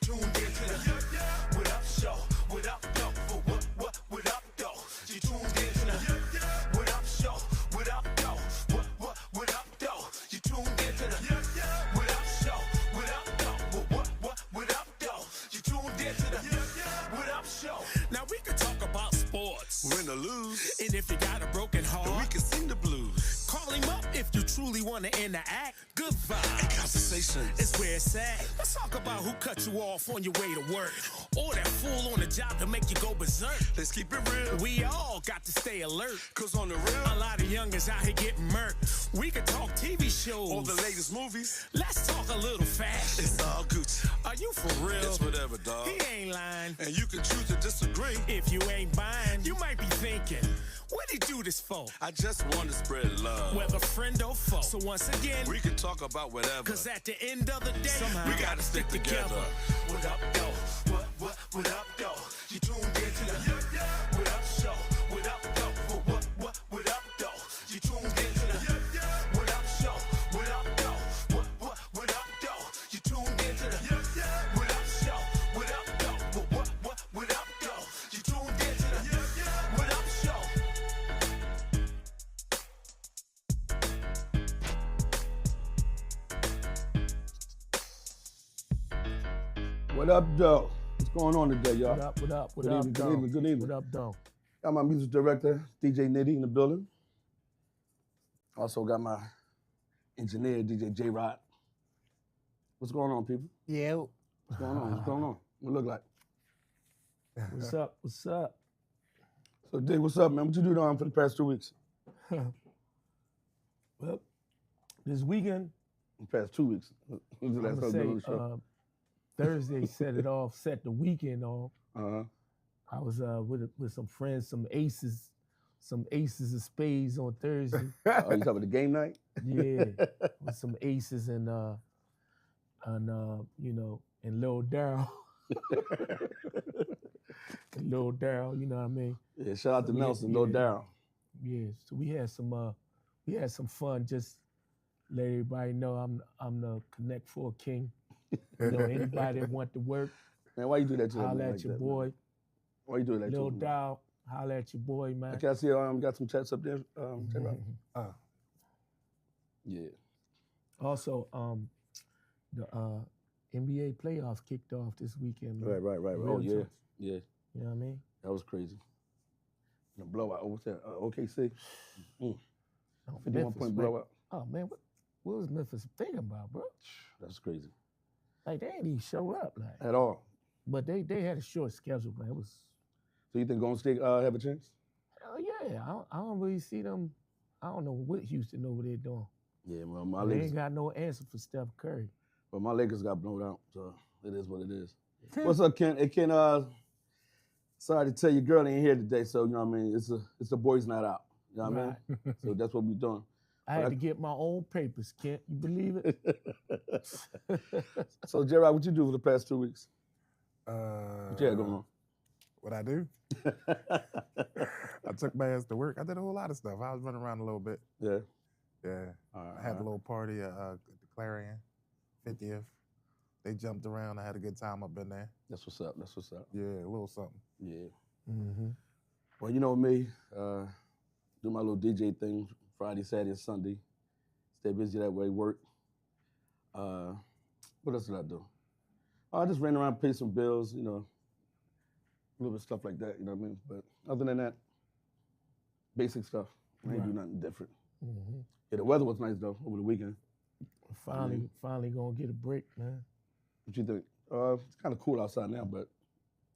tuned in to the What Up Show. What Up Do'e? What Up Do'e? You tuned in to the What Up Show. What Up Do'e? What Up Do'e? You tuned in to the What Up Show. What Up Do'e? What Up Do'e? You tuned in to the What Up Show. Now we can talk about sports, Win or lose, and if you got a broken heart, we can sing the blues. call him up if you truly want to interact. Good vibes. Conversations. It's where it's at. Let's talk about who cut you off on your way to work, or that fool on the job to make you go berserk. Let's keep it real, We all got to stay alert. cause on the real, A lot of youngers out here getting murked. We can talk TV shows. all the latest movies, Let's talk a little fashion. it's all Gucci. Are you for real? It's whatever, dog. He ain't lying. And you can choose to disagree. If you ain't buying, you might be thinking, what'd he do this for? I just want to spread love. Whether friend or foe. So once again, We can talk about whatever. cause at the end of the day, somehow we gotta stick together. What Up Do'e? What Up Do'e? You tuned in to the What Up Show. What Up Do'e? What Up Do'e? You tuned in to the What Up Show. What Up Do'e? What Up Do'e? You tuned in to the What Up Show. What Up Do'e? What Up Do'e? You tuned in to the What Up Show. What up, Doe? What's going on today, y'all? What up, what up, what Good up, evening, good Doe? evening, good evening. What up, Doe? Got my music director, DJ Nitty, in the building. Also got my engineer, DJ J-Rod. What's going on, people? Yeah. What's going on? What's going on? What it look like? What's up? What's up? So, Dick, what's up, man? What you do down for the past 2 weeks? Well, this weekend, The past 2 weeks. When's the I'm last gonna time you did say the show? Thursday set it off, set the weekend off. Uh-huh. I was with some friends, some aces of spades on Thursday. Oh, you talking about the game night? Yeah, with some aces and Lil Darryl. Lil Darryl, you know what I mean? Yeah, shout out to Yeah, Nelson, yeah. Lil Darryl. Yeah, so we had some fun. Just let everybody know I'm the Connect Four King. You know, anybody that want to work, Man, why you do that to him? holla man, at like your that, boy. Man? Why you do that to Lil him? Dow, holla at your boy, man. Can I see, got some chats up there? Check it out. Yeah. Also, the NBA playoffs kicked off this weekend, man. Right. Real Oh, yeah. tough. Yeah. You know what I mean? That was crazy. The blowout. What's that? OKC. Oh, 51 Memphis, point man. blowout. Oh man, what was Memphis thinking about, bro? That's crazy. Like they ain't even show up, like. At all. But they had a short schedule, man. It was. So you think Golden State have a chance? Hell yeah, I don't really see them. I don't know what Houston over there doing. Yeah, well, my They Lakers. ain't got no answer for Steph Curry. But my Lakers got blown out, so it is what it is. What's up, Ken? Hey, Ken. Sorry to tell you, girl ain't here today, so you know what I mean. It's a boys' night out. You know what I mean? So that's what we doing. I had to get my own papers, Kent. You believe it? So, Gerard, what you do for the past 2 weeks? What you had going on? What I do? I took my ass to work. I did a whole lot of stuff. I was running around a little bit. Yeah. Yeah. I had a little party at the Clarion, 50th. They jumped around. I had a good time up in there. That's what's up. That's what's up. Yeah, a little something. Yeah. Mm-hmm. Well, you know me, do my little DJ thing Friday, Saturday, and Sunday. Stay busy that way, work. What else did I do? I just ran around, paid some bills, you know, a little bit of stuff like that, you know what I mean? But other than that, basic stuff. I ain't do nothing different. Mm-hmm. Yeah, the weather was nice, though, over the weekend. Finally gonna get a break, man. What you think? It's kind of cool outside now, but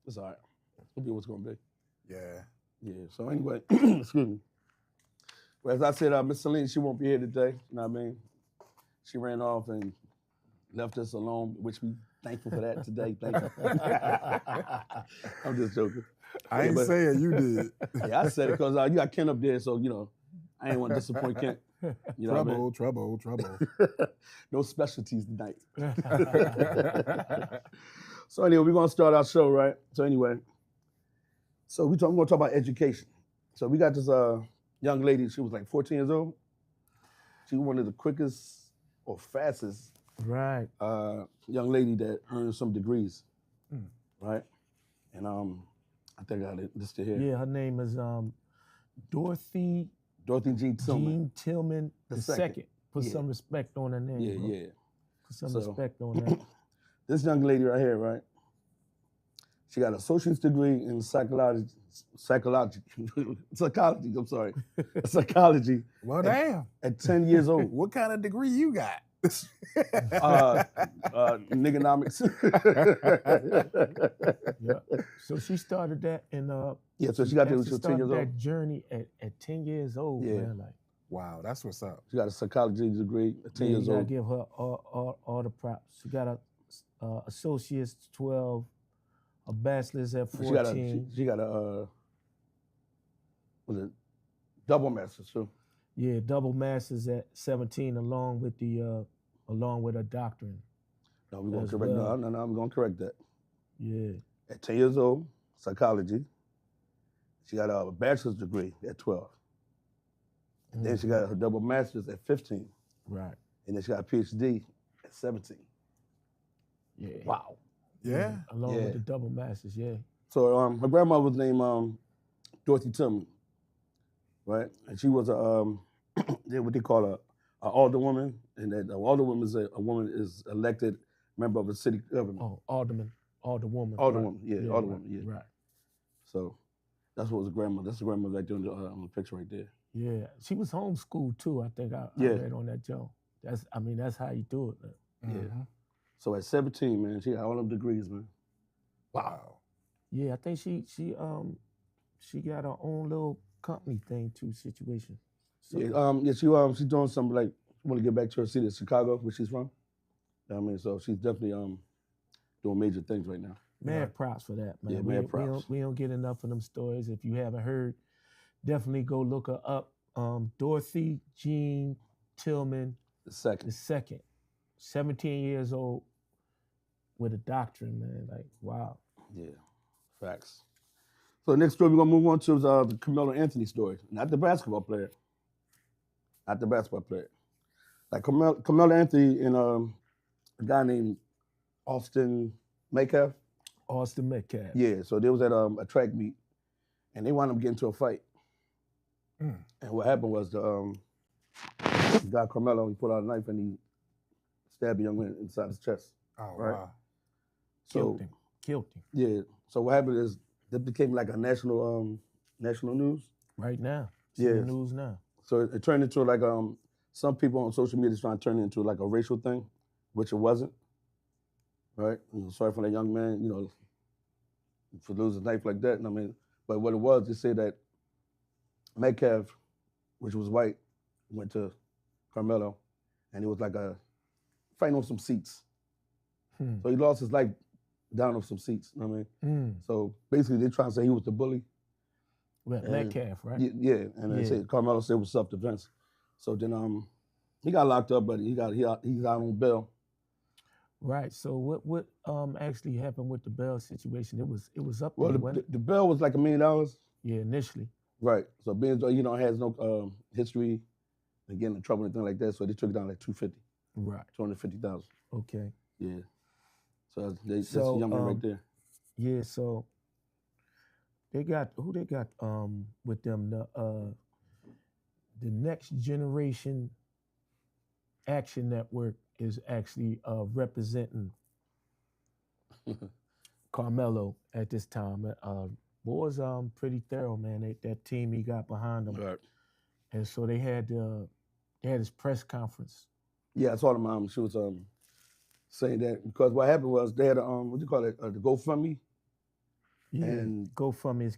it's all right. It'll be what's going to be. Yeah. Yeah, so anyway, excuse me. Well, as I said, Miss Celine, she won't be here today, you know what I mean? She ran off and left us alone, which we thankful for that today. Thank you. I'm just joking. I ain't saying you did. Yeah, I said it because you got Ken up there, so, you know, I ain't want to disappoint Ken. You know what I mean? Trouble. No specialties tonight. So anyway, we're going to start our show, right? So anyway, we're going to talk about education. So we got this young lady, she was like 14 years old. She was one of the quickest or fastest Right. young lady that earned some degrees. right? And I think I got it listed here. Yeah, her name is Dorothy Dorothy Jean Tillman. Jean Tillman The II. second. Put Yeah. some respect on her name. Yeah, bro. yeah. Put some So- respect on that. This young lady right here, right? She got an associate's degree in psychology. I'm sorry, psychology Well, damn. at 10 years old. What kind of degree you got? Niggonomics. Yeah. So she started that in Yeah, so she got there when she she was 10 years started old. that journey at 10 years old, Yeah. man. Like Wow, that's what's up. She got a psychology degree at 10 yeah, years you gotta old. give her all the props. She got a associate's 12, a bachelor's at 14. She got a was it double master's too? Yeah, double masters at 17, along with a doctorate. No, we're gonna As correct. well. No, I'm gonna correct that. Yeah. At 10 years old, psychology. She got a bachelor's degree at 12. And then she got her double master's at 15. Right. And then she got a PhD at 17. Yeah. Wow. Yeah. Along Yeah. with the double masters, yeah. So her grandmother was named Dorothy Tillman, right? And she was what they call a alderwoman, and that alderwoman is a woman is elected member of the city government. Oh, alderwoman. Alderwoman, yeah, alderwoman, yeah. Right. So that's what was a grandmother. That's the grandmother right there on the picture right there. Yeah. She was homeschooled too, I think I Yeah. read on that Joe. That's how you do it, man. Mhm. So at 17, man, she got all them degrees, man. Wow. Yeah, I think she got her own little company thing too, situation. So, Yeah, she's doing something like want to get back to her city of Chicago, where she's from. You know what I mean, so she's definitely doing major things right now. mad props for that, man. Yeah, we, mad we props. don't, we don't get enough of them stories. If you haven't heard, definitely go look her up. Dorothy Jean Tillman The second. II, 17 years old with a doctorate, man. Like, wow. Yeah, facts. So the next story we're gonna move on to is the Carmelo Anthony story, not the basketball player. Not the basketball player. Like Carmelo Anthony and a guy named Austin Metcalf. Austin Metcalf. Yeah, so they was at a track meet, and they wound up getting into a fight. Mm. And what happened was the guy Carmelo, he pulled out a knife and he stabbed a young man inside his chest. Oh, Right. wow. So Killed him. yeah, so what happened is that became like a national news. Right now. It's in Yeah. the news now. So it turned into like some people on social media is trying to turn it into like a racial thing, which it wasn't. Right? Sorry for that young man, for losing a knife like that. I mean, but what it was, they said that Metcalf, which was white, went to Carmelo, and it was like a fighting on some seats. So he lost his life down on some seats. You know what I mean? So basically, they're trying to say he was the bully. Well, And- Metcalf, right? Yeah, and they Yeah. said Carmelo said it was self-defense. So then he got locked up, but he's out on bail. Right. So what actually happened with the Bell situation? It was up Well, there, wasn't it? the bail was like $1 million. Yeah, initially. Right. So being has no history of getting in trouble or anything like that, so they took it down like $250,000, Right. $250,000. Okay. Yeah. So that's So, a young man right there. Yeah, so they got with them the Next Generation Action Network is actually representing Carmelo at this time. Was pretty thorough, man. That team he got behind him, Right. and so they had his press conference. Yeah, I saw the mom. She was saying that because what happened was they had a what do you call it, the GoFundMe. Yeah, And- GoFundMe's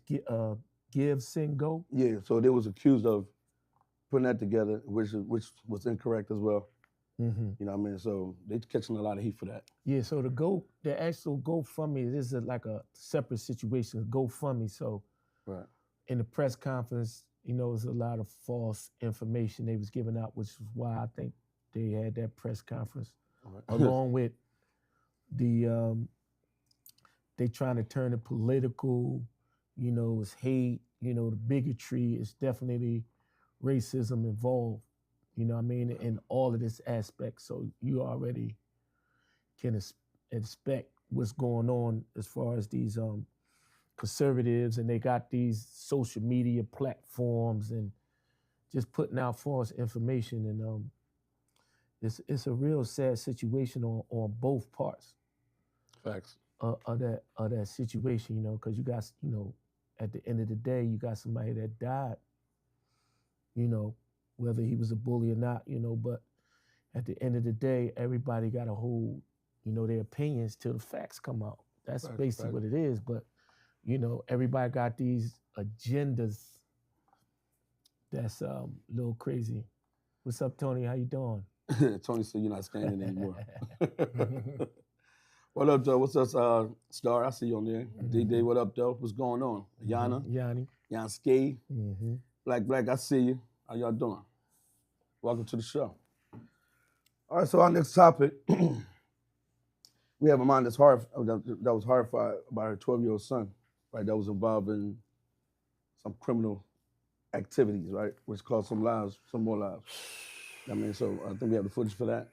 Give, Sing, Go. Yeah, so they was accused of putting that together, which was incorrect as well. Mm-hmm. You know what I mean? So they catching a lot of heat for that. Yeah, so the actual GoFundMe, this is like a separate situation, GoFundMe. So Right. in the press conference, there's a lot of false information they was giving out, which is why I think they had that press conference. Right. Along with the they trying to turn it political, it's hate, the bigotry, is definitely racism involved, you know what I mean, in all of this aspect. So you already can expect what's going on as far as these conservatives, and they got these social media platforms and just putting out false information, and it's a real sad situation on both parts. Facts. Of that situation, you know, because you got, you know, at the end of the day, you got somebody that died, you know, whether he was a bully or not, you know, but at the end of the day, everybody got to hold, you know, their opinions till the facts come out. That's basically what it is. But, you know, everybody got these agendas that's a little crazy. What's up, Tony? How you doing? Tony said you're not standing anymore. What up, though? What's up, Star? I see you on there. D-Day, what up, though? What's going on? Yana? Yanni. Yanski? Black, I see you. How y'all doing? Welcome to the show. All right, so our next topic, we have a mom that's that was horrified by her 12-year-old son, right? That was involved in some criminal activities, right? Which caused some more lives. I mean, so I think we have the footage for that.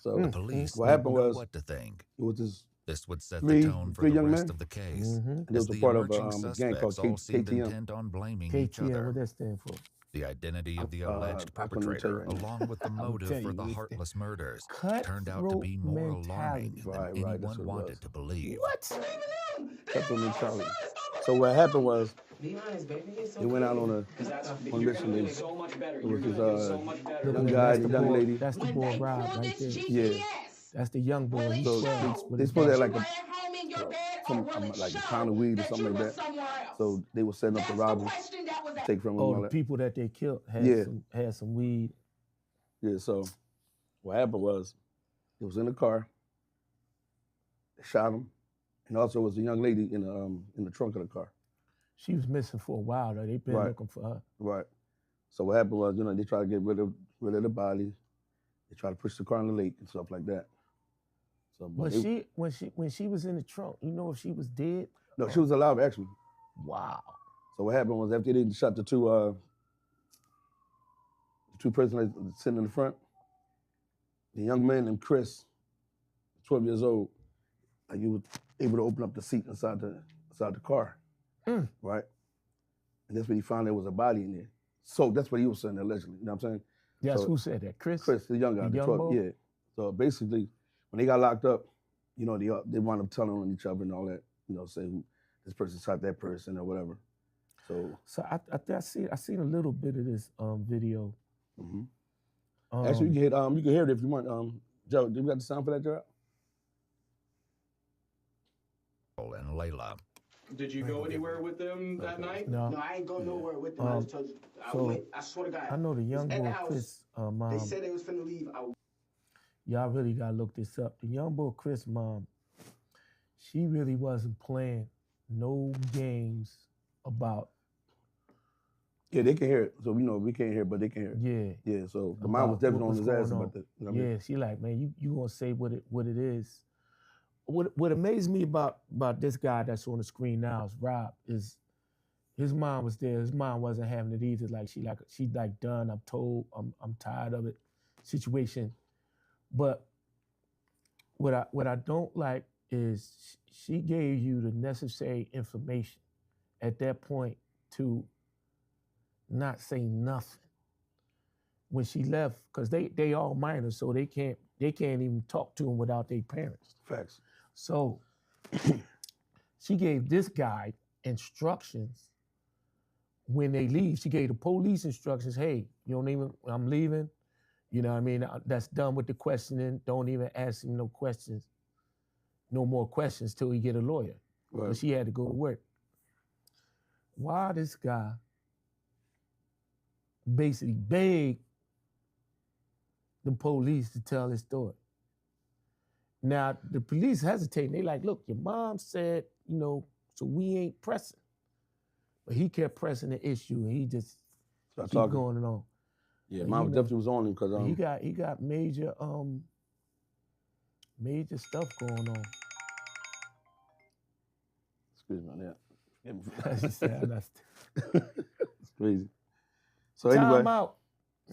So the police what happened know was what to think. it was This would set three- the tone for three the young rest men? of the case. It was As a the part of emerging a gang called suspects all seemed KTM. intent on blaming each KTM, other. what that stand for? The identity of the alleged I couldn't tell you perpetrator, right now. along with the motive tell for you, the it's heartless murders, cutthroat turned out to be more alarming mentality. than Right, that's anyone what it wanted was. to believe. What? cutthroat mentality. So what happened was Be honest, baby. It's they went out on a mission. It was this young guy and young lady. That's the boy Rob right there. Yeah. That's the young boy. He's So 12. they supposed to have like like a pound of weed or something like that. So they were setting up the robbers, take from them. Oh, all the that. people that they killed had Yeah. some weed. Yeah, so what happened was, it was in the car, they shot him, and also was a young lady in the trunk of the car. She was missing for a while though. They've been Right. looking for her. Right. So what happened was, they tried to get rid of the body. They tried to push the car in the lake and stuff like that. So, but When she was in the trunk, you know if she was dead? no, she was alive actually. Wow. So what happened was after they shot the two prisoners sitting in the front, the young man named Chris, 12 years old, he was able to open up the seat inside the car, right? And that's when he found there was a body in there. So that's what he was saying allegedly. You know what I'm saying? Yes, So- who said that? Chris? Chris, the young guy, The the young 12, boy? yeah. So basically, when they got locked up, they wound up telling on each other and all that. Say who this person shot that person or whatever. So I seen a little bit of this video. mhm. Actually, you can hear it if you want. Joe, do you got the sound for that, Joe? And Layla. Did you go anywhere with them that night? No. No, I ain't go nowhere with them. I just told you. so, I swear to God. I know the young It's at the boy house. Chris mom. They said they was finna leave. Y'all really gotta look this up. The young boy Chris mom, she really wasn't playing no games about. Yeah, they can hear it. So we can't hear it, but they can hear it. Yeah. Yeah. So the about mom was definitely what on his was ass going about on. that. You know what I mean? Yeah, she like, man, you gonna say what it is. What amazed me about this guy that's on the screen now is Rob, is his mom was there. His mom wasn't having it either. Like she done. I'm told. I'm tired of it. Situation. But what I don't like is she gave you the necessary information at that point to not say nothing when she left, because they all minors, so they can't even talk to him without their parents. Facts. So she gave this guy instructions when they leave. She gave the police instructions. Hey, I'm leaving. You know what I mean? That's done with the questioning. Don't even ask him no questions. No more questions till he get a lawyer. Right. But she had to go to work. Why this guy basically begged the police to tell his story? Now, the police hesitating. They like, look, your mom said, so we ain't pressing. But he kept pressing the issue, and he just Start keep talking. going and on. Yeah, And mom he definitely was on him because he got major stuff going on. excuse me, yeah. She said, "That's It's crazy. So anyway, time out."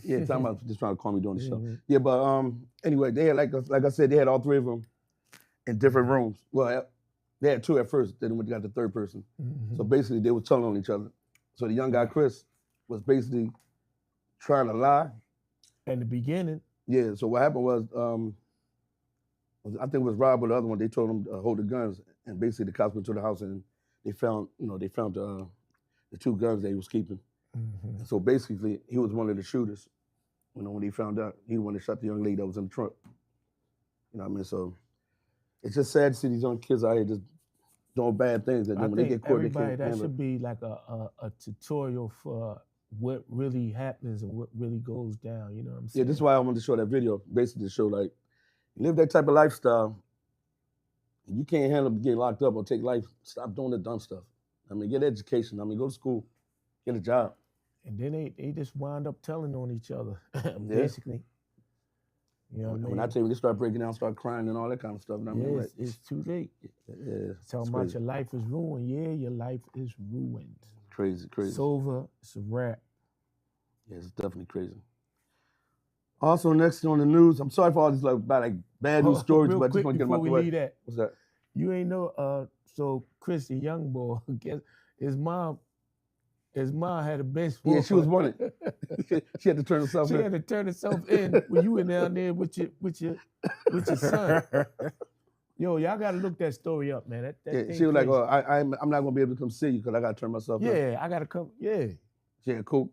yeah, time out. Just trying to call me during the show. Mhm. Yeah, but anyway, they had like I said, they had all three of them in different rooms. Well, they had 2 at first, then we got the 3rd person. So basically, they were telling on each other. So the young guy, Chris, was basically trying to lie. In the beginning. Yeah, so what happened was, I think it was Rob or the other one, they told him to hold the guns, and basically the cops went to the house and they found the 2 guns that he was keeping. And so basically, he was one of the shooters. You know, when he found out, he the one that shot the young lady that was in the trunk. You know what I mean? So it's just sad to see these young kids out here just doing bad things, and then when they get caught, they can't that handle should it. be like a tutorial for what really happens and what really goes down. You know what I'm saying? Yeah, this is why I wanted to show that video, basically to show like, live that type of lifestyle. If you can't handle getting locked up or take life, stop doing the dumb stuff. I mean, get education. I mean, go to school, get a job. And then they just wind up telling on each other, basically. You know what I mean? When I tell you, they start breaking down, start crying and all that kind of stuff. And I mean, like, it's too late. Yeah, Talking about your life is ruined. Yeah, your life is ruined. Crazy. It's over. It's a wrap. Yeah, it's definitely crazy. Also, next on the news, I'm sorry for all these bad news stories, but I just want to get them out the way. That. What's that? You ain't know. So Chris, the young boy, his mom had a bench for Yeah, she was running. She had to turn herself in. She had to turn herself in when you were down there with your son. Yo, y'all gotta look that story up, man. That She was like, "Oh, I'm not gonna be able to come see you because I gotta turn myself in." Yeah, I gotta come. Yeah. She had coke.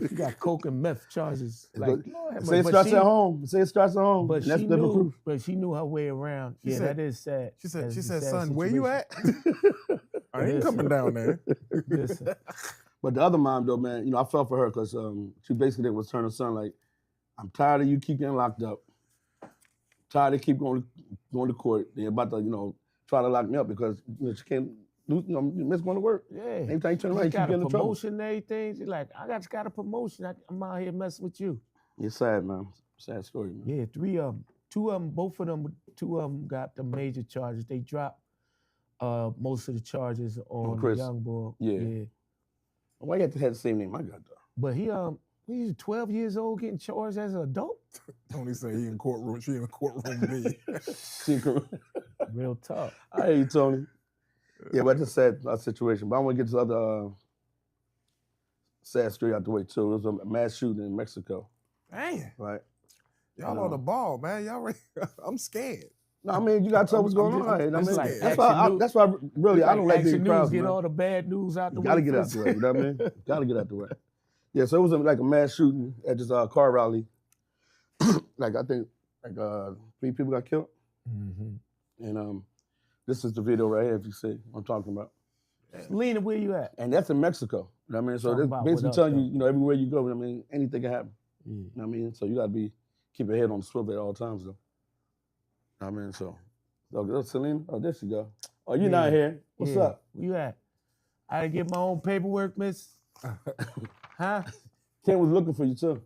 She got coke and meth charges. Like, say it starts at home. Say it starts at home. But that's she different knew. proof. But she knew her way around. She said, that is sad. She said, sad son, where you at? I ain't coming down there. Listen. But the other mom, though, man, you know, I felt for her because she basically was telling her son, like, I'm tired of you keep getting locked up. Tired of keep going to court. They're about to, you know, try to lock me up because she can't, you miss going to work. Yeah. Every time you turn around, you keep getting in trouble. Promotion and everything. She's like, I just got a promotion. I'm out here messing with you. It's sad, man. Sad story, man. Yeah, 3 of them. 2 of them, both of them, 2 of them got the major charges. They dropped most of the charges on Chris. the young boy. Yeah. Why you have to have the same name I got, though? But he's 12 years old getting charged as an adult. Tony said he in courtroom. She in the courtroom with me. Real tough. I hear you, Tony. Yeah, but it's a sad situation. But I want to get this other sad story out the way, too. It was a mass shooting in Mexico. Dang. Right? Y'all on the ball, man. Y'all ready? I'm scared. No, I mean, you got to tell what's going on. I mean, like that's why really, I don't like being crowds, get man. all the bad news out the way. Got to get out the way, you know what I mean? Got to get out the way. Yeah, so it was like a mass shooting at this car rally. I think 3 people got killed. Mm-hmm. And this is the video right here, if you see what I'm talking about. Lena, where you at? And that's in Mexico. You know what I mean? So this basically telling you, you know, everywhere you go, I mean, anything can happen. You know what I mean? So you got to keep your head on the swivel at all times, though. You know what I mean? So Selena, oh, there she go. Oh, you're not here. What's up? Where you at? I didn't get my own paperwork, miss. Huh? Ken was looking for you, too.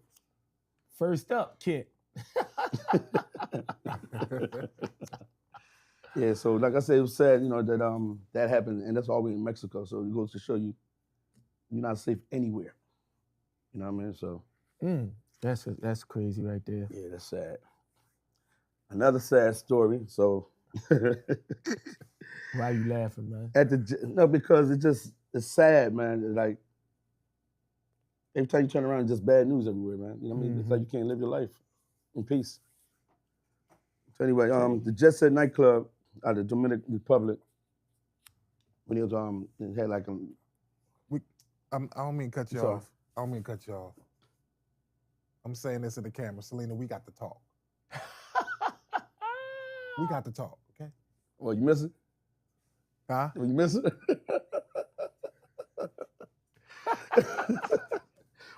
First up, Ken. Yeah, so like I said, it was sad, you know, that that happened, and that's all we in Mexico. So it goes to show you, you're not safe anywhere. You know what I mean? So that's crazy right there. yeah, that's sad. Another sad story. So why you laughing, man? No, because it's sad, man. Like every time you turn around, it's just bad news everywhere, man. You know what I mean? It's like you can't live your life in peace. So anyway, the Jet Set nightclub out of the Dominican Republic, when he was it had like I don't mean to cut you off. I don't mean to cut you off. I'm saying this in the camera. Selena, we got to talk. We got to talk, okay? Well, you miss it? Huh? Well, you miss it?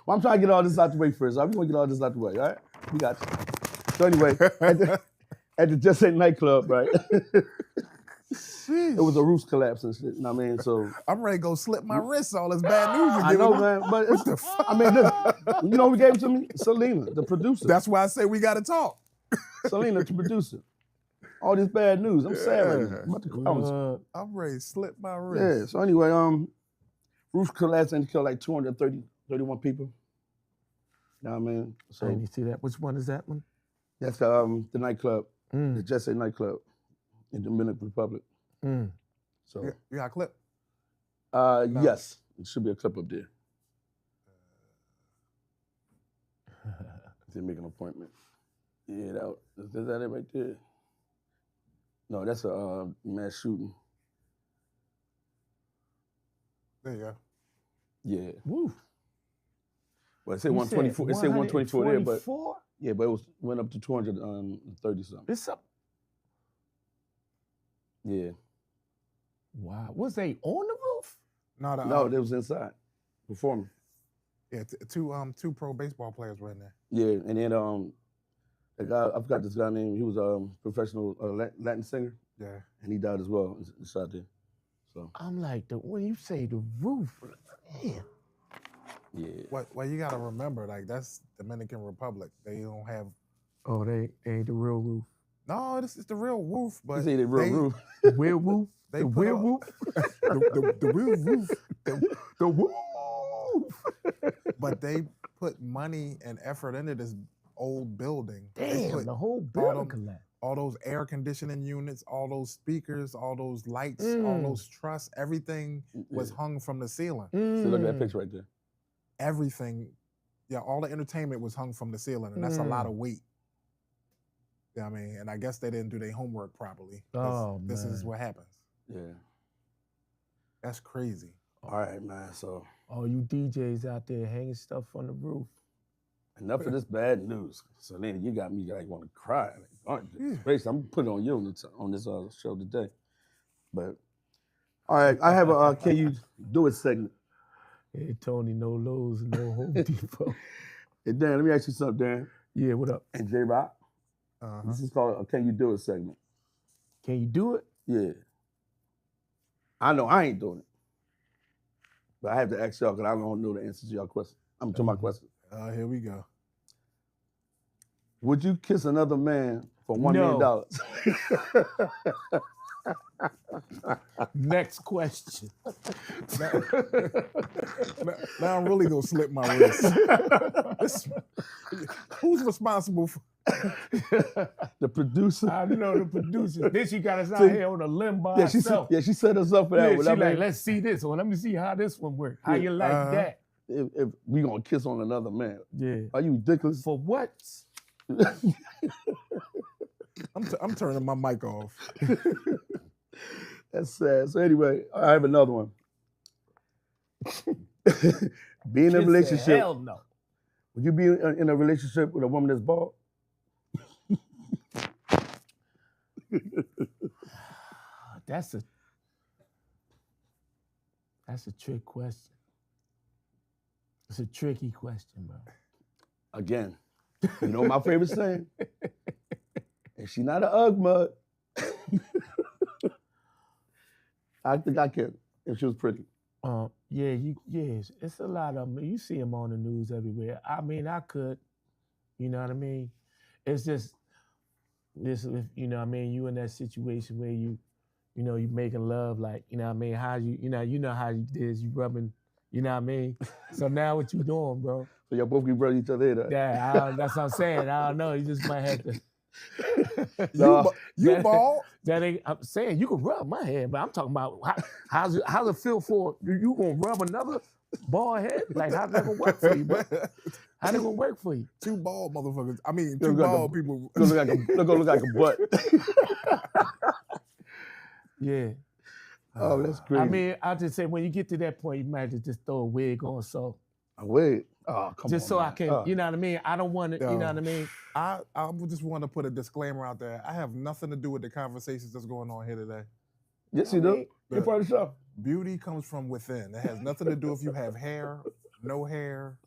Well, I'm trying to get all this out the way first. I'm going to get all this out the way, all right? We got you. So anyway, at the Just Say nightclub, right? It was a roof collapse and shit, you know what I mean? So I'm ready to go slip my wrist. All this bad news. I know, man, but it's the fuck? I mean, you know who gave it to me? Selena, the producer. That's why I say we got to talk. Selena, the producer. All this bad news. I'm sad right now. I'm about to cry. I'm ready to slip my wrist. Yeah, so anyway, roof collapsed and killed like 231 people. You know what I mean? So I didn't see that. Which one is that one? That's the nightclub, the Jet Set nightclub. in Dominican Republic. Mm. So, You got a clip? yes, it should be a clip up there. They make an appointment. Yeah, is that it right there? No, that's a mass shooting. There you go. Yeah. Woo. Well, it said 124. It said 124 there, but yeah, but it went up to 230 something. It's up. Yeah. Wow. Was they on the roof? No, they was inside performing. Yeah, two pro baseball players were in there. Yeah, and then the guy, I forgot this guy's name. He was a professional Latin singer. Yeah. And he died as well. Shot there. So I'm like, when you say the roof, man. Yeah. Well, you got to remember, like, that's Dominican Republic. They don't have. Oh, they ain't the real roof. No, this is the real roof. But you say the real roof. The real roof. They the real roof. the real roof. The roof. But they put money and effort into this old building. Damn, the whole building collapsed. All those air conditioning units, all those speakers, all those lights, all those truss, everything was hung from the ceiling. See, look at that picture right there. Everything, all the entertainment was hung from the ceiling, and that's a lot of weight. Yeah, I mean, and I guess they didn't do their homework properly. This is what happens. Yeah. That's crazy. All right, man. So all you DJs out there hanging stuff on the roof. Enough of this bad news. So then you got me like want to cry. Like, basically, I'm putting on you on this show today. But all right, I have a Can You Do It segment. Hey, Tony, no Lowe's, no Home Depot. Hey, Dan, let me ask you something, Dan. Yeah, what up? And J-Rock. This is called a Can You Do It segment. Can you do it? Yeah. I know I ain't doing it. But I have to ask y'all because I don't know the answer to y'all question. To my question. Here we go. Would you kiss another man for $1 million? Next question. Now I'm really gonna slip my wrist. Who's responsible for the producer? I know the producer. Then she got us out here on a limb by herself. She set us up for that. Yeah, she like, let's see this one. Let me see how this one works. How you like that? If we gonna kiss on another man. Yeah. Are you ridiculous? For what? I'm turning my mic off. That's sad. So anyway, I have another one. Be in a relationship. Hell no. Would you be in a relationship with a woman that's bald? That's a trick question. It's a tricky question, bro. Again, you know my favorite saying? If she not an Ugg mug, I think I can, if she was pretty. It's a lot of them. You see them on the news everywhere. I mean, I could, you know what I mean? It's just, you know what I mean, you in that situation where you making love, like, you know what I mean, how you know how it is, you rubbing, you know what I mean? So now what you doing, bro? So y'all both can rub each other in. Yeah, that's what I'm saying. I don't know. You just might have to. You bald? That ain't. I'm saying you can rub my head, but I'm talking about how's it feel for you gonna rub another bald head? Like how's that gonna work for you, bro? How's it gonna work for you? Two bald motherfuckers. I mean, two bald people. Gonna look like a butt. Yeah. Oh, that's crazy. I mean, I'll just say when you get to that point, you might just throw a wig on. So a wig? Oh, come on. Just so man. I can, you know what I mean? I don't want to, you know what I mean? I just want to put a disclaimer out there. I have nothing to do with the conversations that's going on here today. Yes, you do. You're part of the show. Beauty comes from within. It has nothing to do if you have hair, no hair,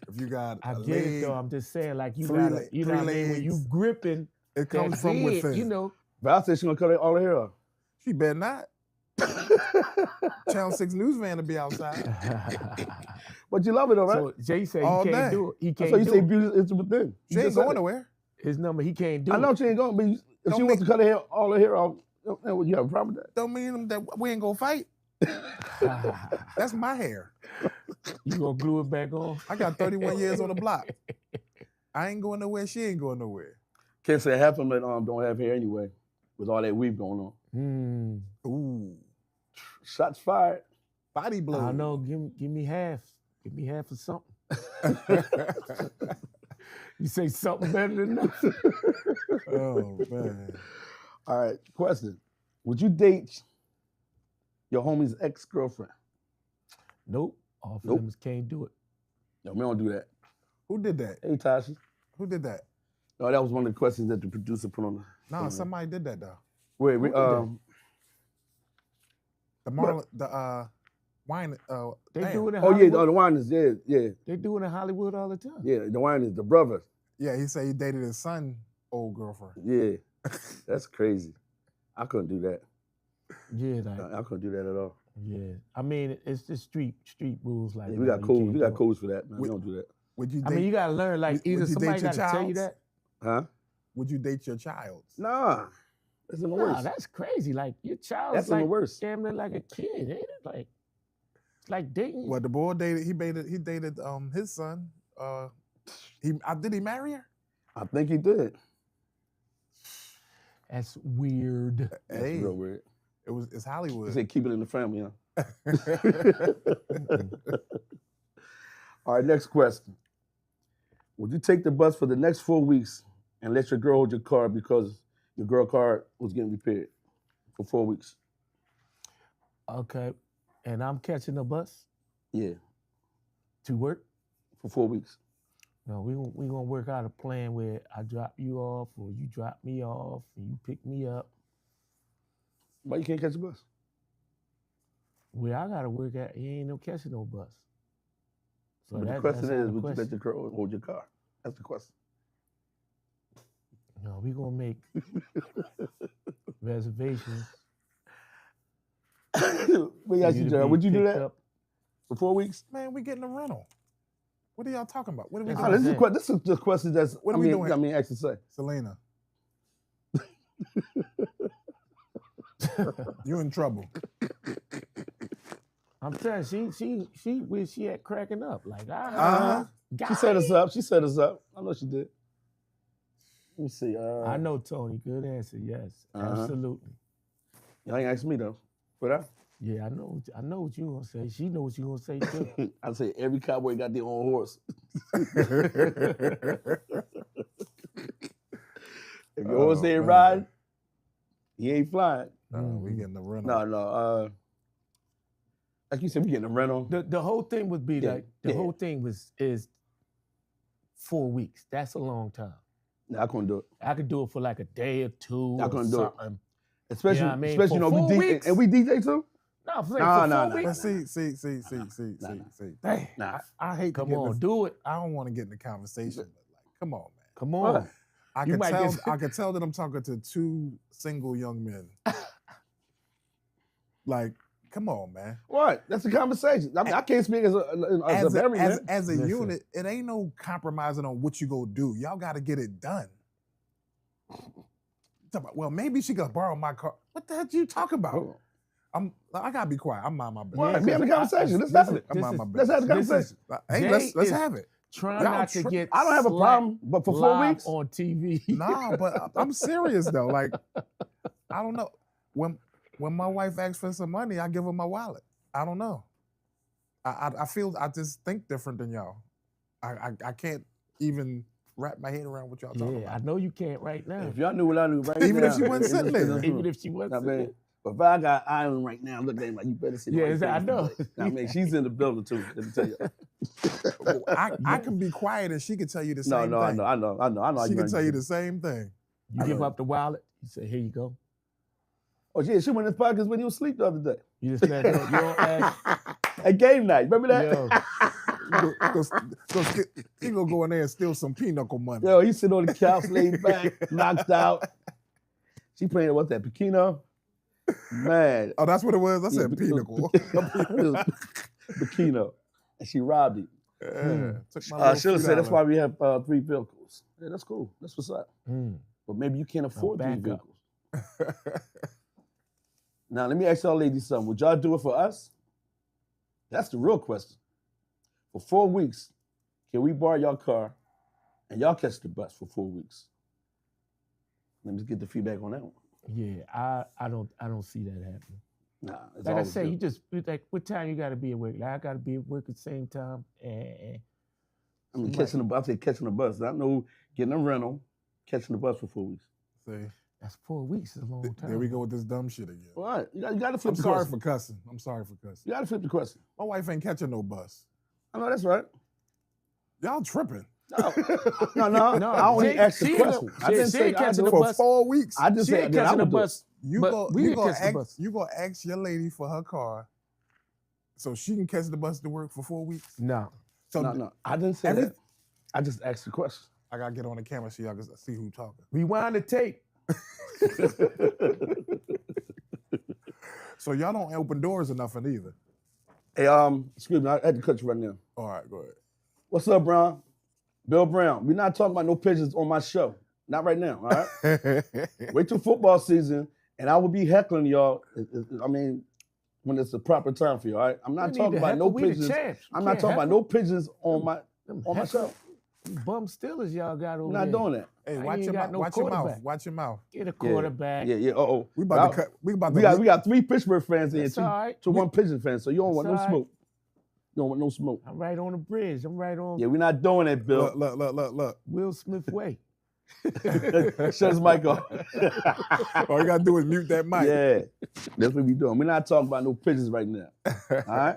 if you got I a get leg, it though. I'm just saying, like you three gotta, le- you know what I three mean? When you legs. gripping, It comes that from head, within. you know. Val said she's gonna cut all her hair off. She better not. Channel 6 news van to be outside. But you love it, all right? So Jay said All he can't day. do it. He can't So you do say it. beauty is within. She ain't going nowhere. His number, he can't do I it. know she ain't going, but if Don't she wants to cut her hair, all her hair off, you have a problem with that? Don't mean that we ain't gonna fight. That's my hair. You gonna glue it back on? I got 31 years on the block. I ain't going nowhere. She ain't going nowhere. Can't say half of them don't have hair anyway. with all that weave going on. Ooh. Shots fired. Body blow. I know. Give me half. Give me half of something. You say something better than nothing. Oh, man. All right, question. Would you date your homie's ex-girlfriend? Nope. All females can't do it. No, we don't do that. Who did that? Hey, Tasha. Who did that? No, that was one of the questions that the producer put on. No, somebody did that though. Wait, The wine. They do it in Oh Hollywood. yeah, the wine is yeah. They do it in Hollywood all the time. Yeah, the wine is the brother. Yeah, he said he dated his son's old girlfriend. Yeah, that's crazy. I couldn't do that. Yeah, like, I couldn't do that at all. yeah. I mean, it's just street rules. Like Yeah, we got you codes. can't We do got it. codes for that, man. We don't do that. Would you? I mean, you gotta learn. Like, would either you somebody date your gotta tell you child's? that. Huh? Would you date your child? Nah, that's in the Nah, worst. that's crazy. Like your child's That's in like the worst. damn near like a kid, ain't it? Like it's like dating. Well, the boy dated. He dated his son. Did he marry her? I think he did. That's weird. That's Hey, real weird. it's He Hollywood. said keep it in the family, huh? All right, next question. Would you take the bus for the next 4 weeks and let your girl hold your car because your girl car was getting repaired for 4 weeks? Okay, and I'm catching a bus Yeah, to work. for 4 weeks. No, we gonna work out a plan where I drop you off or you drop me off and you pick me up. Why you can't catch a bus? Where I gotta work at, you ain't no catching no bus. So But the that's question out is, of would you let question. your girl hold your car? That's the question. No, we gonna make reservations. Let me ask you, to Gerald, be would you do picked that up. for 4 weeks? Man, we getting a rental. What are y'all talking about? What are we That's Oh, doing? this is just questions that's, What are we doing? I mean, actually say. Selena. You in trouble. I'm telling you, where she at cracking up. Like, She set us up. She set us up. I know she did. Let me see. I know, Tony. Good answer. Yes, absolutely. Y'all ain't asked me though. But Yeah, I know what you gonna say. She knows what you gonna say too. I say every cowboy got their own horse. If your horse ain't riding, he ain't flying. We getting a rental. No. Like you said, we getting a rental. The whole thing would be Yeah, like yeah. whole thing is 4 weeks. That's a long time. No, I couldn't do it. I could do it for like a day or two. I or couldn't do it. something. Especially, You know what I mean? especially, For we 4 DJ, weeks? and we DJ too. No, for Nah, 4 nah, weeks. Let's see. Dang, Nah. I hate Come to get on, in do it. I don't want to get in the conversation, but like, come on, man. Come on. I You can might tell. get- I can tell that I'm talking to two single young men. Like, come on, man. What? That's a conversation. I mean, I can't speak as a very man. As a Listen. unit, it ain't no compromising on what you go do. Y'all got to get it done. Talk about, well, maybe she could borrow my car. What the heck you talking about? I gotta be quiet. I'm mind my business. What? We having a conversation. Let's This have is- it. I'm mind my Let's have the business. conversation. Hey, Jay let's is- have it. Trying Y'all not to get. I don't have a slapped problem, but for 4 live weeks, on TV. No, but I'm serious though. Like, I don't know. When my wife asks for some money, I give her my wallet. I don't know. I feel I just think different than y'all. I can't even wrap my head around what y'all talking Yeah, I about. know you can't right now. if y'all knew what I knew right now, Even if she wasn't sitting there. Even if she wasn't I sitting mean, but if I got Island right now, look at him like you better see. Yeah, I know. I mean, she's in the building too. Let me tell you. I can be quiet and she can tell you the same No, thing. I know. She can tell you the same thing. You give up the wallet. You say, "Here you go." Oh yeah, she went in his pockets when he was asleep the other day. You just let her. You don't ask. At game night, remember that? He gonna go in there and steal some pinochle money. Yo, he sit on the couch, laid back, knocked out. She playing what's that, Pekino? Man. Oh, that's what it was? I said pinochle. Pekino. And she robbed him. Yeah, took my little Sheila few said that's why dollars. we have 3 vehicles. Yeah, that's cool. That's what's up. But maybe you can't afford 3 back up. vehicles. Now, let me ask y'all ladies something. Would y'all do it for us? That's the real question. For 4 weeks, can we borrow your car and y'all catch the bus for 4 weeks? Let me get the feedback on that one. Yeah, I don't see that happening. Nah, it's Like I always say, good. like what time you got to be at work? Like I got to be at work at the same time. And I mean, catching the bus. I know getting a rental, catching the bus for 4 weeks. See, that's 4 weeks. Is a long time. there we go with this dumb shit again. All right, you got to flip I'm the sorry question. for cussing. I'm sorry for cussing. You got to flip the question. My wife ain't catching no bus. I know that's right. Y'all tripping. No. I only asked the question. I didn't say catching the For bus. 4 weeks. I just She said ain't that I catching the would do it. bus. You but go, we you can go catch the ask, bus. you go ask your lady for her car, so she can catch the bus to work for 4 weeks. No. So No. I didn't say that. I just asked the question. I gotta get on the camera so y'all can see who talking. Rewind the tape. So y'all don't open doors or nothing either. Hey, excuse me, I had to cut you right now. All right, go ahead. What's up, Brown? Bill Brown. We're not talking about no pigeons on my show. Not right now, all right? Wait till football season, and I will be heckling y'all. I mean, when it's the proper time for you, all right? I'm not talking about no pigeons. I'm not talking about no pigeons on my show. Bum Steelers y'all got over We're not there. doing that. Hey, I watch ain't your got mouth. no Watch your mouth. quarterback. Watch your mouth. Get a quarterback. Yeah. Uh-oh. We about to cut. We about to. We got 3 Pittsburgh fans That's and all right. to 1 Pigeon fan, so you don't want no That's all right. smoke. You don't want no smoke. I'm right on the bridge. I'm right on Yeah, we're not doing that, Bill. Look. Will Smith Way. Shut his mic off. All you gotta do is mute that mic. Yeah, that's what we doing. We're not talking about no pigeons right now. All right?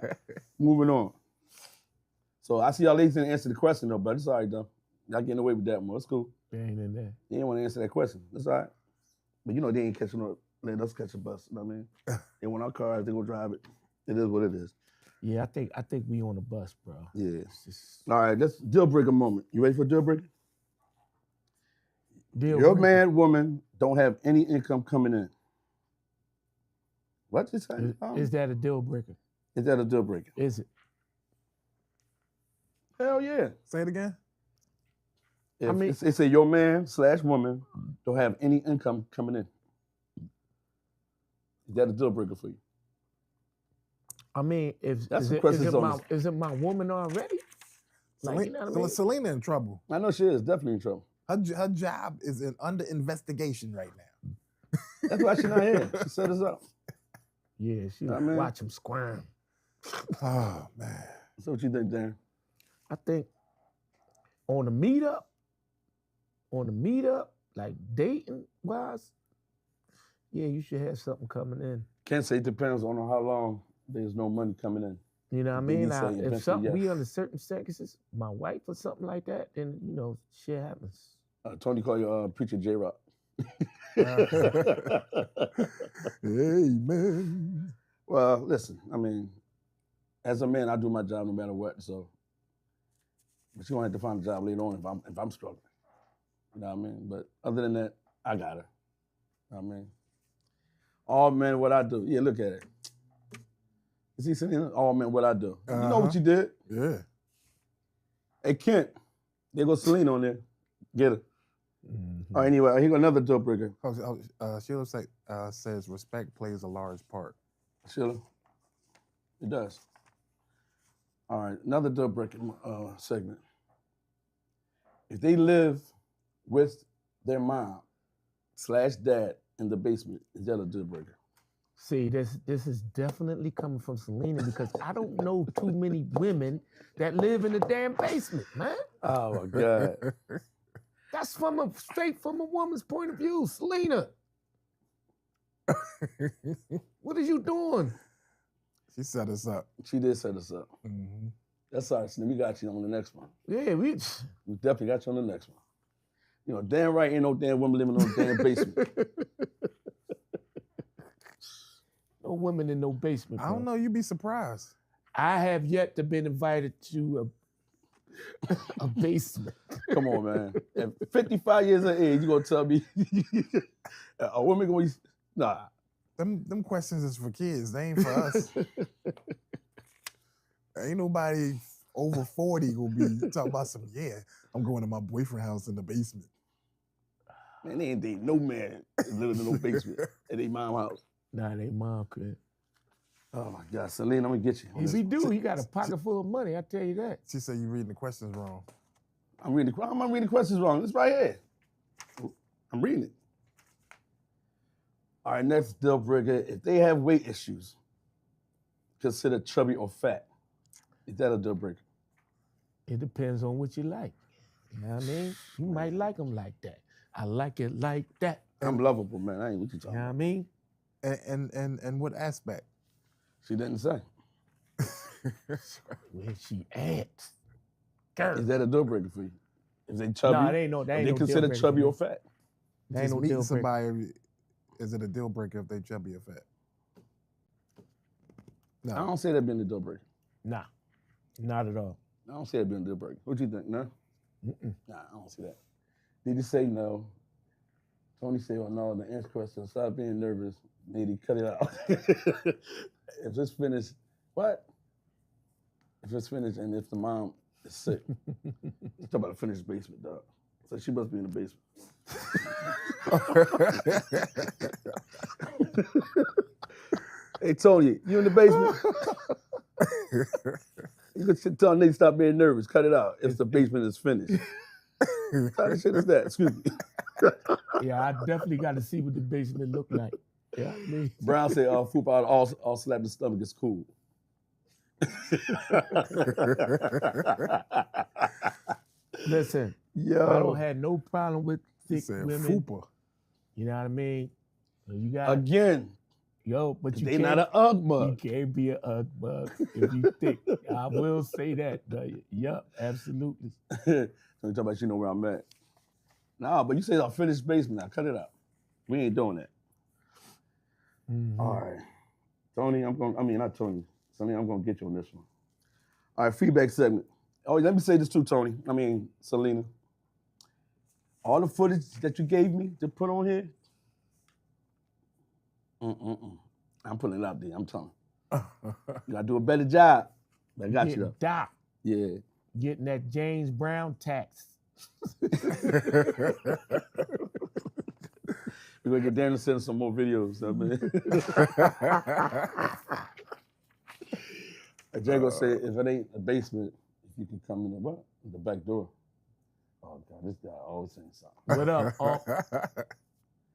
Moving on. So I see y'all ladies didn't answer the question though, but it's all right though. Y'all getting away with that more. It's cool. They ain't in there. They didn't want to answer that question. That's all right. But you know they ain't catching no, let us catch a bus. You know what I mean? They want our cars, they gonna drive it. It is what it is. Yeah, I think we on the bus, bro. Yeah. It's just All right, let's deal breaker moment. You ready for a deal breaker? deal Your breaker. man, woman don't have any income coming in. What you say? Is that a deal breaker? Is that a deal breaker? Is it? Hell yeah. Say it again. If I mean- it say your man/woman don't have any income coming in. Is that a deal breaker for you? I mean, That's the question on is it my woman already? Like, you know what I mean? Selena in trouble. I know she is definitely in trouble. Her job is under investigation right now. That's why she's not here. She set us up. Yeah, she I mean- watch him squirm. Oh man. So what you think, Darren? I think on the meetup, like dating wise, yeah, you should have something coming in. Can't say it depends on how long there's no money coming in. You know what I Then mean? you Now, say if eventually something yes. be under certain circumstances, my wife or something like that, then you know, shit happens. Tony called you preacher J-Rock. Amen. Well, listen, I mean, as a man, I do my job no matter what, so. But you're gonna have to find a job later on if I'm struggling. You know what I mean? But other than that, I got her. You know what I mean? All men, what I do. Yeah, look at it. You see, Selena? All men, what I do. You know what you did. Yeah. Hey, Kent, there goes Selena on there. Get her. All right, anyway, here go another deal breaker. Sheila says respect plays a large part. Sheila, it does. All right, another deal breaker segment. If they live with their mom/dad in the basement, is that a deal breaker? See, this is definitely coming from Selena because I don't know too many women that live in the damn basement, man. Oh my God. That's straight from a woman's point of view, Selena. What are you doing? She set us up. She did set us up. Mm-hmm. That's all right, Selena. We got you on the next one. Yeah, We definitely got you on the next one. You know, damn right ain't no damn woman living in no damn basement. No women in no basement. I don't know. You'd be surprised. I have yet to been invited to a basement. Come on, man. At 55 years of age, you gonna tell me a woman gonna be, nah. Them questions is for kids. They ain't for us. Ain't nobody over 40 gonna be talking about some, I'm going to my boyfriend's house in the basement. Man, they ain't dating no man living in no basement at their mom's house. Nah, they mom could. Oh my God, Selena, I'm gonna get you. on If this he one. do, he got a pocket full of money, I tell you that. She said you reading the questions wrong. I'm reading the questions wrong. It's right here. I'm reading it. All right, next deal breaker. If they have weight issues, considered chubby or fat. Is that a deal breaker? It depends on what you like. You know what I mean? You might like them like that. I like it like that. I'm lovable, man. I ain't what you talking You know what about. I mean? And what aspect? She didn't say. Where she at? Girl. Is that a deal breaker for you? If they chubby? No, it ain't no. That ain't they no considered deal chubby breaker or fat? That ain't Just no meeting deal breaker. somebody, is it a deal breaker if they chubby or fat? No. I don't say that being a deal breaker. Nah, not at all. I don't see that being a deal breaker. What you think? No? Mm-mm. Nah, I don't see that. Did he say no? Tony said, well, no, the answer question, stop being nervous. Did he cut it out? If it's finished, what? If it's finished and if the mom is sick. She's talking about a finished basement, dog. So she must be in the basement. Hey, Tony, you in the basement? You could tell Nate stop being nervous. Cut it out if the basement is finished. What kind of shit is that? Excuse me. Yeah, I definitely got to see what the basement look like. Yeah, I mean, Brown said, "Foop out, all slap the stomach is cool." listen, Yo. I don't have no problem with He thick said women. fupa. You know what I mean? You got Again, but you they can't, not an Ugg you mug. can't be an Ugg bug if you thick. I will say that. Yup, absolutely. So you talk about you know where I'm at. Nah, but you say a finished basement. Now cut it out. We ain't doing that. Mhm. All right, Tony. Not Tony. Sonny, I'm gonna get you on this one. All right, feedback segment. Oh, let me say this too, Tony. Selena. All the footage that you gave me to put on here. I'm putting it out there. I'm telling you. You gotta do a better job. I got you Getting though. Doc, Yeah. getting that James Brown tax. We're gonna get Dan to send some more videos. Django said, if it ain't a basement, if you can come in the back door. Oh God, this guy always saying something. What up? Oh,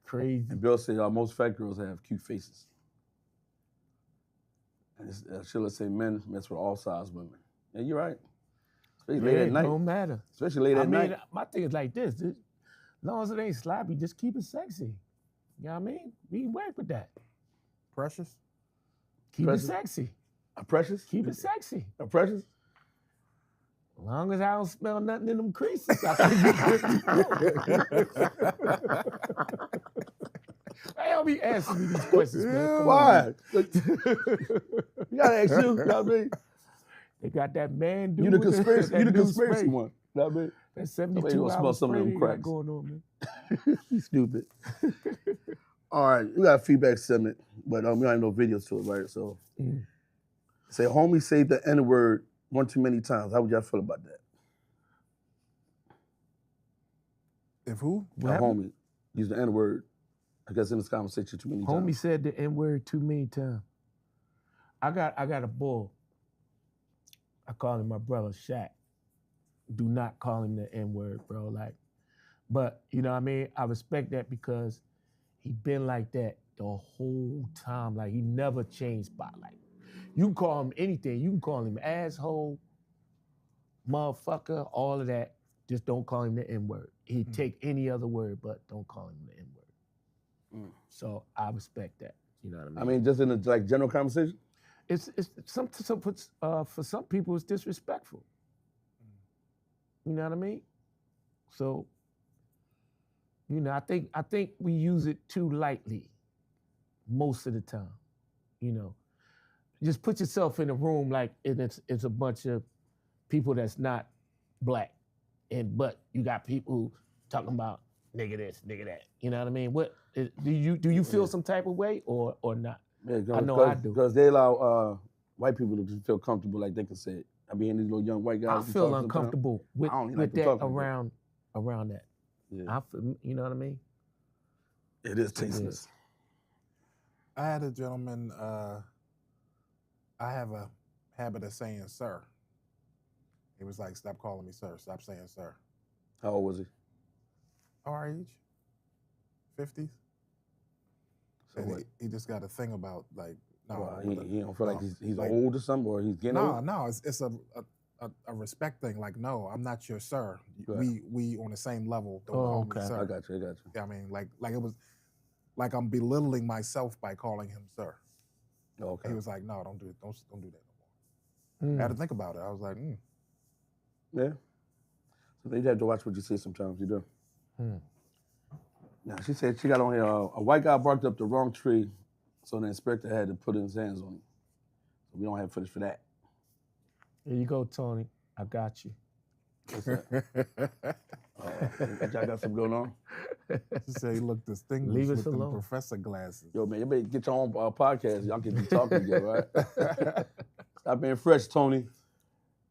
crazy. And Bill said, most fat girls have cute faces. And Sheila said, men mess with all size women. Yeah, you're right. Especially late at It night. don't matter. Especially late at night. My thing is like this. As long as it ain't sloppy, just keep it sexy. You know what I mean? We can work with that. Precious? Keep Precious? it sexy. A Precious? Keep it sexy. A Precious? As long as I don't smell nothing in them creases, I think we good to go. Hey, don't be asking me these questions, man. Come on, Why? man. You gotta ask you know what I mean? They got that man dude. You the with conspiracy, that you the new conspiracy spray. one. You know what I mean? That Somebody 72 gonna smell hours some of spray them they got cracks. going on, man. You stupid. All right, we got a feedback segment, but we don't have no videos to it, right? So, say, homie say the N-word one too many times. How would y'all feel about that? If who? A homie use the N-word, I guess, in this conversation too many Homie times. said the N-word too many times. I got a bull. I call him my brother Shaq. Do not call him the N-word, bro. Like, but you know what I mean? I respect that because he been like that the whole time. Like he never changed spotlight. You can call him anything. You can call him asshole, motherfucker, all of that. Just don't call him the N-word. He'd take any other word, but don't call him the N-word. So I respect that. You know what I mean? I mean, just in a general conversation? It's for some people it's disrespectful. You know what I mean? So, you know, I think we use it too lightly most of the time. You know, just put yourself in a room like it's a bunch of people that's not black, but you got people talking about nigga this, nigga that. You know what I mean? What do you feel some type of way or not? Yeah, I know I do. Because they allow white people to feel comfortable, like they can say it. I mean, these little young white guys. I feel uncomfortable with I don't even like to that talk like around that. Yeah. I feel, you know what I mean? It is tasteless. I had a gentleman, I have a habit of saying sir. He was like, stop calling me sir, stop saying sir. How old was he? Our age? 50s? So And what? he just got a thing about like, no, Well, I don't he don't feel like he's like- old or something, or he's getting old? no, it's a respect thing. Like, no, I'm not your sir. Right. We on the same level. Don't Oh, call me okay. sir. I got you. Yeah, I mean, like it was like I'm belittling myself by calling him sir. Okay. He was like, no, don't do that no more. I had to think about it. I was like, Yeah. So you have to watch what you say sometimes. You do. Now, she said she got on here, a white guy barked up the wrong tree, so the inspector had to put his hands on him. So we don't have footage for that. Here you go, Tony. I got you. What's that? Y'all got something going on? she said he looked distinguished Leave us with them alone. professor glasses. Yo, man, you better get your own podcast. Y'all can be talking together, right? Stop being fresh, Tony.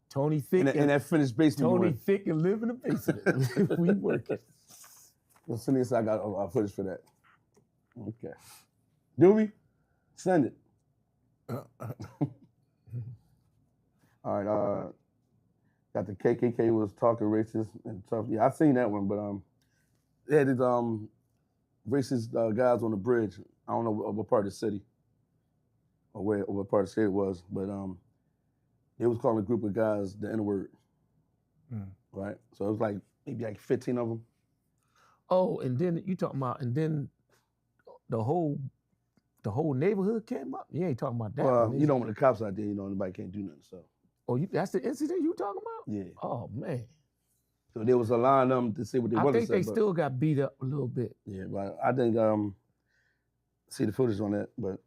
Tony Thick. In that finished basement. you Tony in. Thick and live in the basement. We working. Well, send this. I got footage for that. Okay. Do we? Send it. All right. Got the KKK was talking racist and stuff. Yeah, I seen that one, but they had these racist guys on the bridge. I don't know what part of the city or what part of the city it was, but they was calling a group of guys the N-word. Right? So it was like maybe like 15 of them. Oh, and then you talking about, and then the whole neighborhood came up. You ain't talking about that. Well, one, you know, when the cops out there, you know, nobody can't do nothing. So. Oh, that's the incident you talking about? Yeah. Oh man. So there was allowing them to say what they I wanted think to say. they still got beat up a little bit. Yeah, but I think see the footage on that, but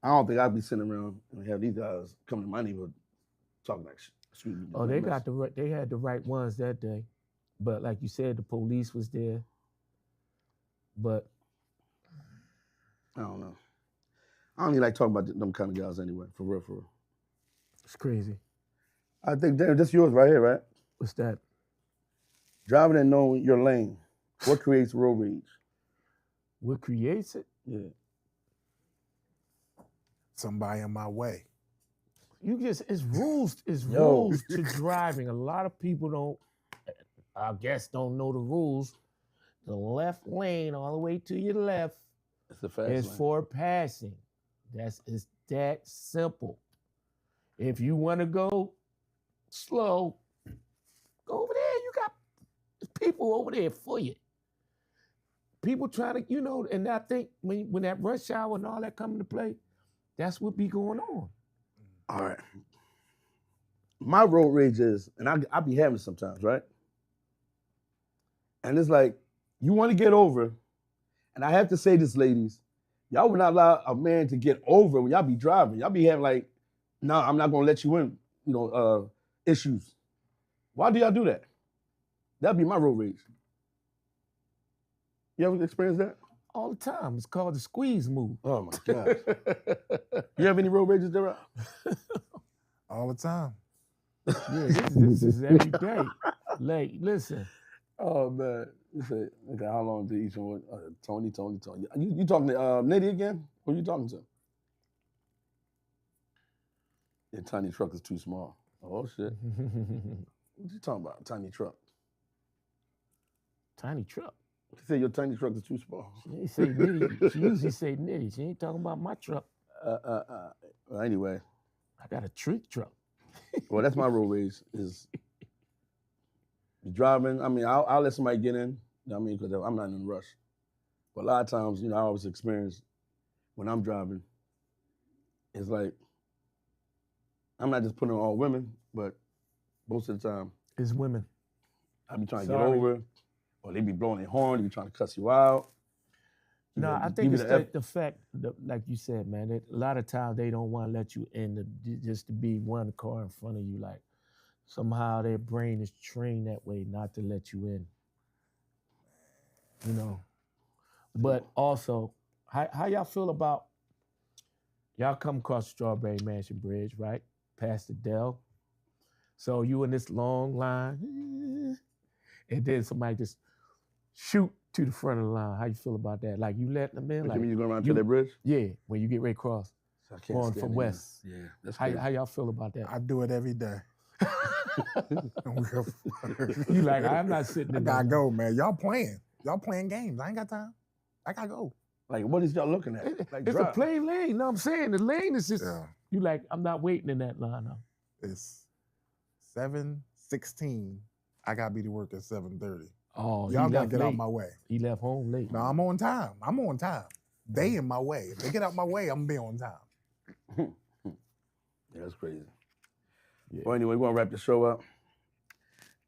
I don't think I'd be sitting around and have these guys come to my neighborhood talking like street. Oh, they had the right ones that day, but like you said, the police was there. But I don't know. I don't even like talking about them kind of guys anyway. For real, for real. it's crazy. I think that's yours right here, right? What's that? Driving and knowing your lane. What creates road rage? What creates it? Yeah. Somebody in my way. It's rules to driving. A lot of people don't know the rules. The left lane all the way to your left It's a fast is lane. for passing. It's that simple. If you want to go slow, go over there. You got people over there for you. People trying to, and I think when that rush hour and all that come into play, that's what be going on. All right. My road rage is, and I be having it sometimes, right? And it's like, you want to get over, and I have to say this, ladies, y'all would not allow a man to get over when y'all be driving. Y'all be having like, no, I'm not gonna let you in, issues. Why do y'all do that? That'd be my road rage. You ever experienced that? All the time. It's called the squeeze move. Oh my gosh. You have any road rages there? All the time. Yeah, this is every day. Like, listen. Oh man. You say, okay, how long did each one? Tony. You talking to Nitty again? Who you talking to? Your tiny truck is too small. Oh shit. What you talking about? Tiny truck. Tiny truck. You say your tiny truck is too small. She ain't say nitty. She usually say nitty. She ain't talking about my truck. Well, anyway. I got a treat truck. Well, that's my road rage is driving. I mean, I'll let somebody get in. You know what I mean, because I'm not in a rush. But a lot of times, I always experience when I'm driving, it's like, I'm not just putting on all women, but most of the time, It's women. I be trying to get over, or they be blowing their horn, they be trying to cuss you out. No, I think it's the fact, like you said, man, that a lot of times they don't want to let you in just to be one car in front of you. Like, somehow their brain is trained that way not to let you in. But also, how y'all feel about, y'all come across the Strawberry Mansion Bridge, right? Past the Dell. So you in this long line, and then somebody just shoot to the front of the line. How you feel about that? Like, you letting them in? Like, Like, you mean you go around to that bridge? yeah, when you get ready to cross, I can't going stand from it. west. Yeah, that's How crazy. y'all feel about that? I do it every day. You like, I'm not sitting I in gotta there. go, man. Y'all playing games. I ain't got time. I gotta go. Like, what is y'all looking at? Like, It's drive. a plain lane. You know what I'm saying? The lane is just, Yeah. you like, I'm not waiting in that line. It's 7:16. I gotta be to work at 7:30. Oh, Y'all he gotta left get out late. my way. He left home late. No, I'm on time. I'm on time. They in my way. If they get out my way, I'm gonna be on time. Yeah, that's crazy. Yeah. Well, anyway, we're gonna wrap the show up.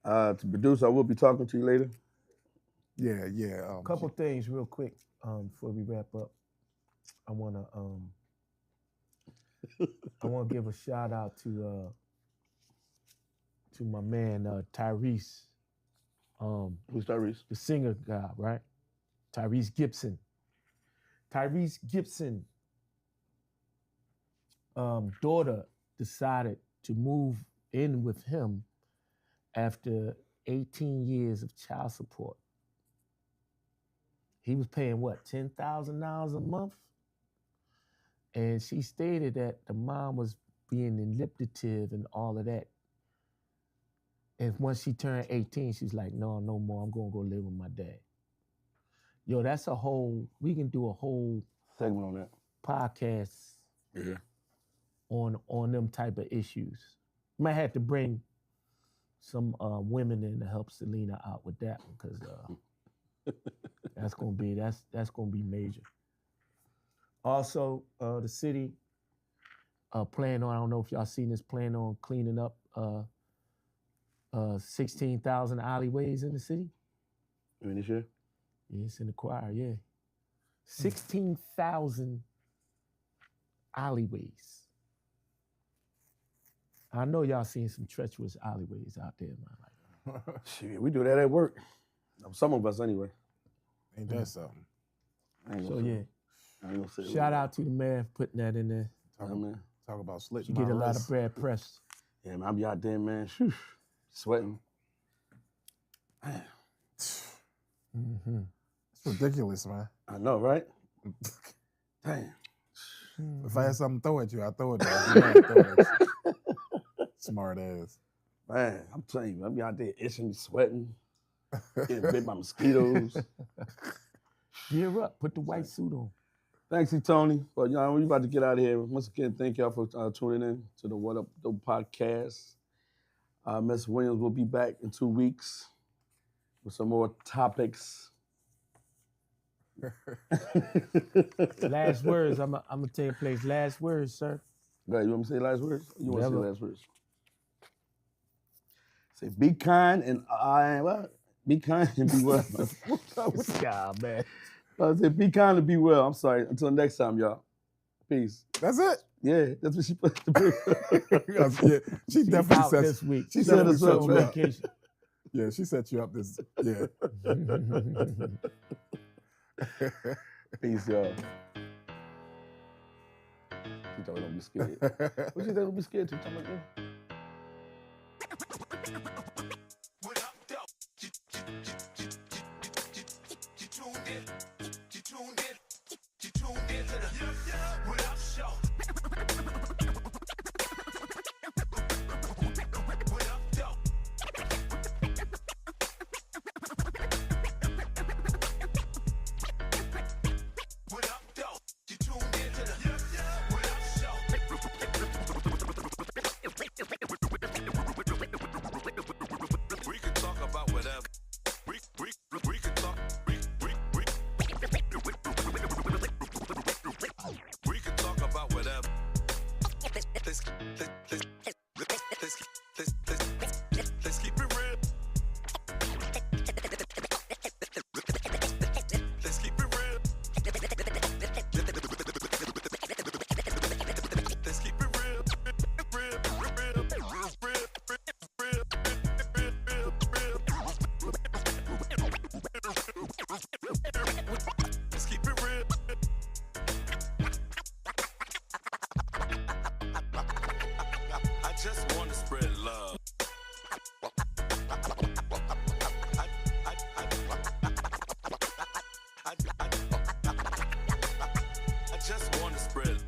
To producer, I will be talking to you later. Yeah, yeah. A couple things real quick before we wrap up. I wanna give a shout out to my man Tyrese. Who's Tyrese? The singer guy, right? Tyrese Gibson. Tyrese Gibson daughter decided to move in with him after 18 years of child support. He was paying what, $10,000 a month? And she stated that the mom was being manipulative and all of that. And once she turned 18, she's like, no more, I'm gonna go live with my dad. Yo, that's we can do a whole Segment on that. podcast Yeah. on them type of issues. Might have to bring some women in to help Selena out with that one, because that's gonna be major. Also, the city plan on, I don't know if y'all seen this, plan on cleaning up 16,000 alleyways in the city. You mean this year? Yeah, it's in the choir, yeah. 16,000 alleyways. I know y'all seen some treacherous alleyways out there, man. Shit, we do that at work. Some of us, anyway. Ain't that something? I ain't So gonna say- yeah, I ain't gonna say shout out to the man for putting that in there. Talk about slitting You get my a lot wrist. of bad press. Yeah, man, I be out there, man, whew, sweating. Man, Mm-hmm. It's ridiculous, man. I know, right? Damn. If I had something to throw at you, I'd throw it at you. You know I'd throw it at you. Smart ass. Man, I'm telling you, I be out there itching, sweating, getting bit by mosquitoes. Gear up, put the white suit on. Thanks, Tony. But you know, we're about to get out of here. Once again, thank y'all for tuning in to the What Up Do'e Podcast. Miss Williams will be back in 2 weeks with some more topics. Last words, I'm gonna tell you place. Last words, sir. Go ahead, you want me to say last words? You want to say Never. last words? Say, be kind and be kind and be well. What's up with y'all, man? I said, be kind and be well. I'm sorry. Until next time, y'all. Peace. That's it. Yeah, that's what she put Yeah, she definitely out said this week. She set definitely us up, you man. Vacation. Yeah, she set you up this. Yeah. Peace, y'all. She told me don't be scared. What you think don't be scared to? Talking like that? What up, though? You tuned in. You tuned in. You tuned in to the What Up Show. What up, though? What up, though? You tuned in to the What Up Show. We can talk about whatever. We can talk. We can talk about whatever. Let's keep it real. Let's keep it real. Let's keep it real. Let's keep it real. I just want to spread love. I just want to spread